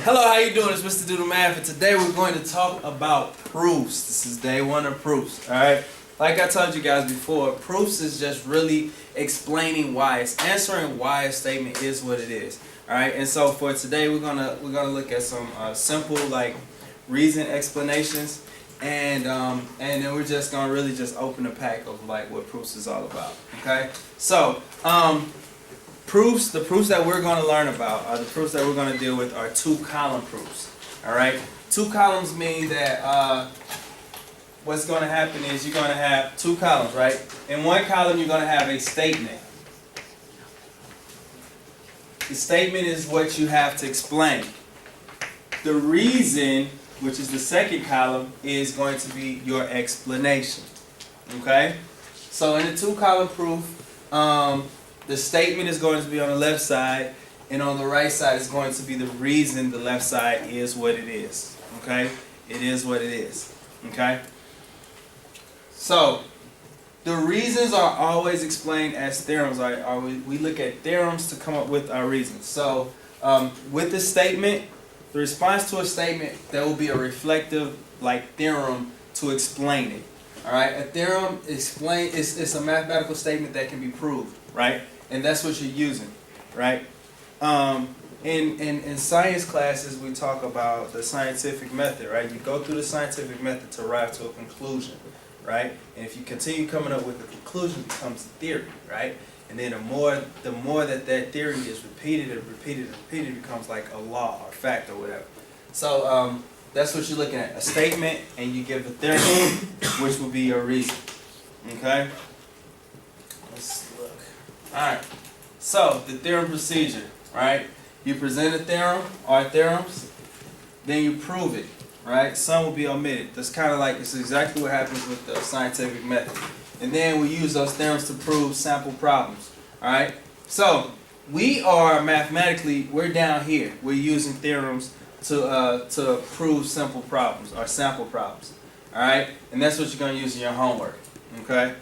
Hello, how you doing? It's MrDoTheMath, and today we're going to talk about proofs. This is day one of proofs, alright? Like I told you guys before, proofs is just really explaining why. It's answering why a statement is what it is. Alright, and so for today we're gonna look at some simple reason explanations, and then we're just gonna really just open the pack of what proofs is all about. Okay? So the proofs that we're going to learn about, the proofs that we're going to deal with are two-column proofs. Alright? Two columns mean that what's going to happen is you're going to have two columns, right? In one column you're going to have a statement. The statement is what you have to explain. The reason, which is the second column, is going to be your explanation. Okay? So in the two-column proof, the statement is going to be on the left side, and on the right side is going to be the reason the left side is what it is. Okay? It is what it is. Okay? So, the reasons are always explained as theorems. We look at theorems to come up with our reasons. So, with the statement, the response to a statement, there will be a reflective theorem to explain it. Alright? A theorem it's a mathematical statement that can be proved. Right? And that's what you're using, right? In science classes, we talk about the scientific method, right? You go through the scientific method to arrive to a conclusion, right? And if you continue coming up with a conclusion, it becomes a theory, right? And then the more that theory is repeated and repeated and repeated, it becomes like a law or fact or whatever. So that's what you're looking at, a statement, and you give a theorem, which will be your reason, okay? Let's look. Alright, so the theorem procedure, right? You present a theorem or theorems, then you prove it, right? Some will be omitted. That's kind of it's exactly what happens with the scientific method. And then we use those theorems to prove sample problems, alright? So, we are mathematically, we're down here. We're using theorems to prove simple problems or sample problems, alright? And that's what you're going to use in your homework, okay?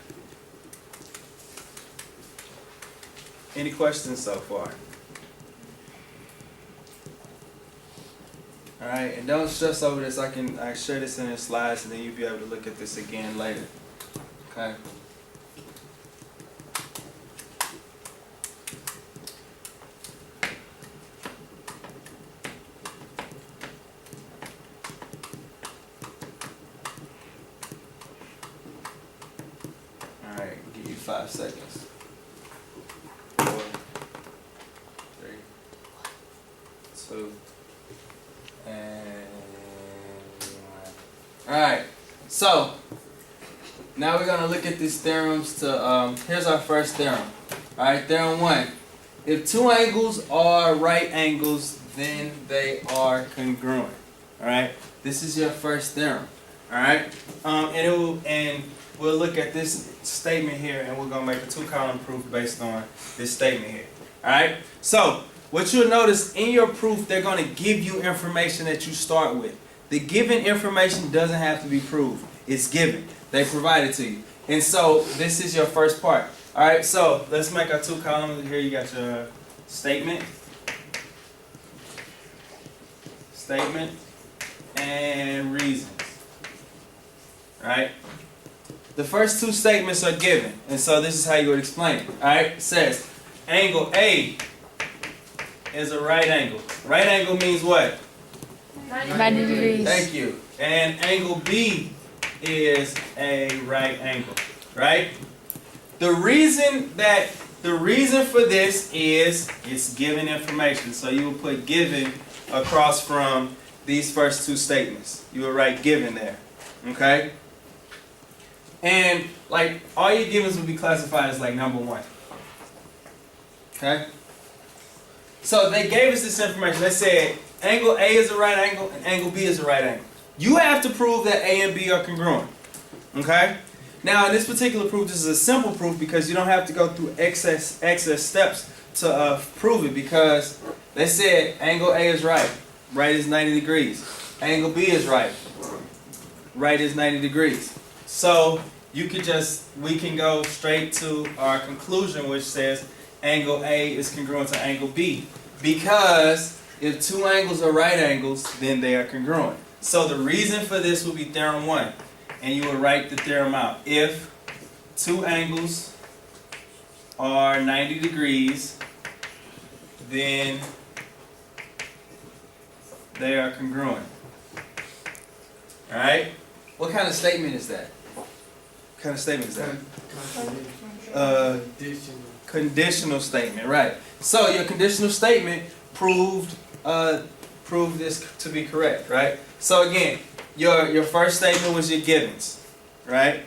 Any questions so far? Alright, and don't stress over this. I share this in the slides, and then you'll be able to look at this again later. Okay? Alright, give you 5 seconds. 4, 3, 2, and 1. Alright, so now we're going to look at these theorems here's our first theorem. Alright, theorem 1. If two angles are right angles, then they are congruent. Alright, this is your first theorem. Alright, and we'll look at this statement here, and we're going to make a two-column proof based on this statement here. Alright? So, what you'll notice in your proof, they're going to give you information that you start with. The given information doesn't have to be proved. It's given. They provide it to you. And so, this is your first part. Alright? So, let's make our two columns. Here you got your statement. Statement. And reasons. Alright? The first two statements are given, and so this is how you would explain it. Alright? It says, angle A is a right angle. Right angle means what? 90 degrees. Thank you. And angle B is a right angle. Right? The reason for this is it's given information. So you will put given across from these first two statements. You will write given there. Okay? And all your givens would be classified as number 1. Okay? So they gave us this information. They said angle A is a right angle and angle B is a right angle. You have to prove that A and B are congruent. Okay? Now in this particular proof, this is a simple proof because you don't have to go through excess steps to prove it, because they said angle A is right. Right is 90 degrees. Angle B is right. Right is 90 degrees. So we can go straight to our conclusion, which says angle A is congruent to angle B, because If two angles are right angles, then they are congruent. So the reason for this would be theorem 1. And you would write the theorem out. If two angles are 90 degrees, then they are congruent. Alright? What kind of statement is that? What kind of statement is that? Conditional statement, right. So your conditional statement proved this to be correct, right? So again, your first statement was your givens, right?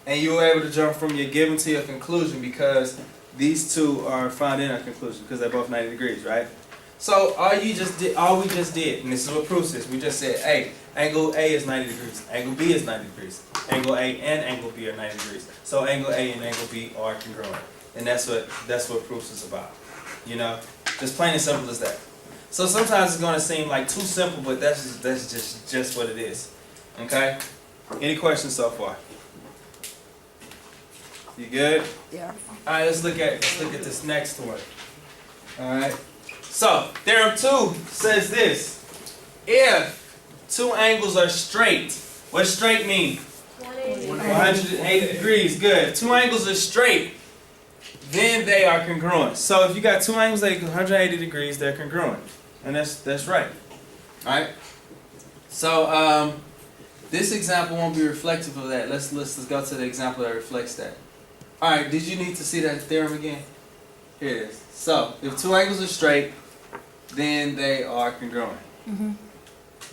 And you were able to jump from your given to your conclusion because these two are found in a conclusion because they're both 90 degrees, right? So all we just did, and this is what proves this, we just said, hey, angle A is 90 degrees, angle B is 90 degrees, angle A and angle B are 90 degrees. So angle A and angle B are congruent. And that's what proofs is about. You know? Just plain and simple as that. So sometimes it's gonna seem like too simple, but that's just what it is. Okay? Any questions so far? You good? Yeah. Alright, let's look at this next one. Alright. So, theorem 2 says this. If two angles are straight, what does straight mean? 180 degrees, good. Two angles are straight, then they are congruent. So if you got two angles that are 180 degrees, they're congruent. And that's right. Alright? So this example won't be reflective of that. Let's go to the example that reflects that. Alright, did you need to see that theorem again? Here it is. So if two angles are straight, then they are congruent.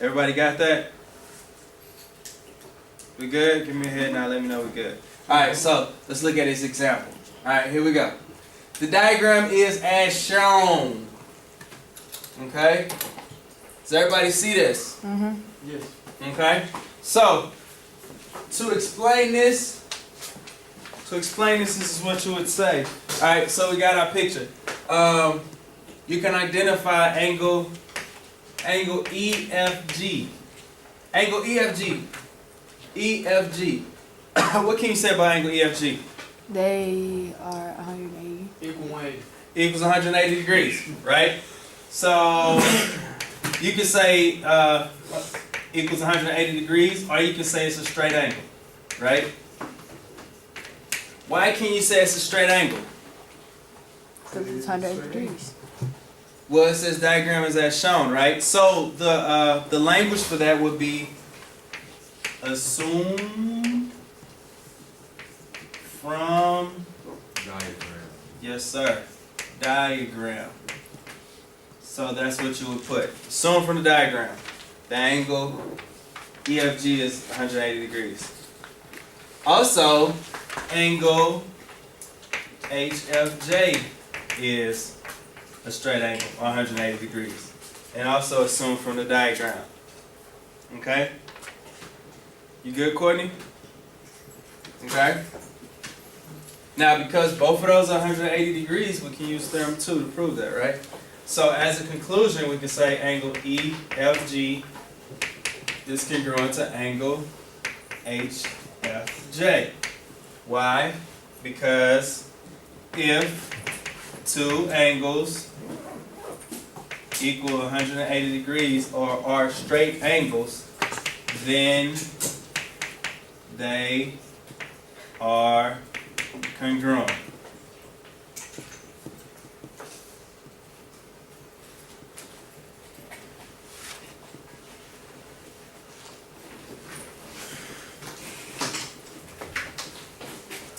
Everybody got that? We good? Give me a head now, let me know we good. Alright, so let's look at this example. Alright, here we go. The diagram is as shown. Okay? Does everybody see this? Yes. Okay? So, to explain this, this is what you would say. Alright, so we got our picture. You can identify angle EFG. Angle EFG. EFG. What can you say about angle EFG? They are 180. Equal 180. Equals 180 degrees, right? So you can say equals 180 degrees, or you can say it's a straight angle, right? Why can you say it's a straight angle? Because it's 180 degrees. Well, it says diagram is as shown, right? So the language for that would be assume from Diagram. yes sir diagram. So that's what you would put. Assume from the diagram the angle EFG is 180 degrees. Also, angle HFJ is a straight angle, 180 degrees. And also assume from the diagram. Okay? You good, Courtney? Okay? Now, because both of those are 180 degrees, we can use theorem 2 to prove that, right? So, as a conclusion, we can say angle EFG is congruent to angle HFJ. Why? Because if two angles equal 180 degrees or are straight angles, then they are congruent.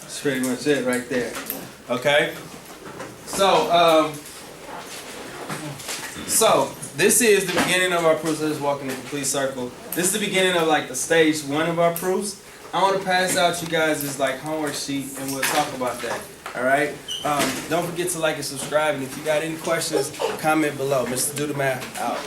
That's pretty much it right there. Okay? So this is the beginning of our proofs. Let's walk in a complete circle. This is the beginning of like the stage 1 of our proofs. I want to pass out you guys this like homework sheet and we'll talk about that. Alright? Don't forget to like and subscribe, and if you got any questions, comment below. MrDoTheMath out.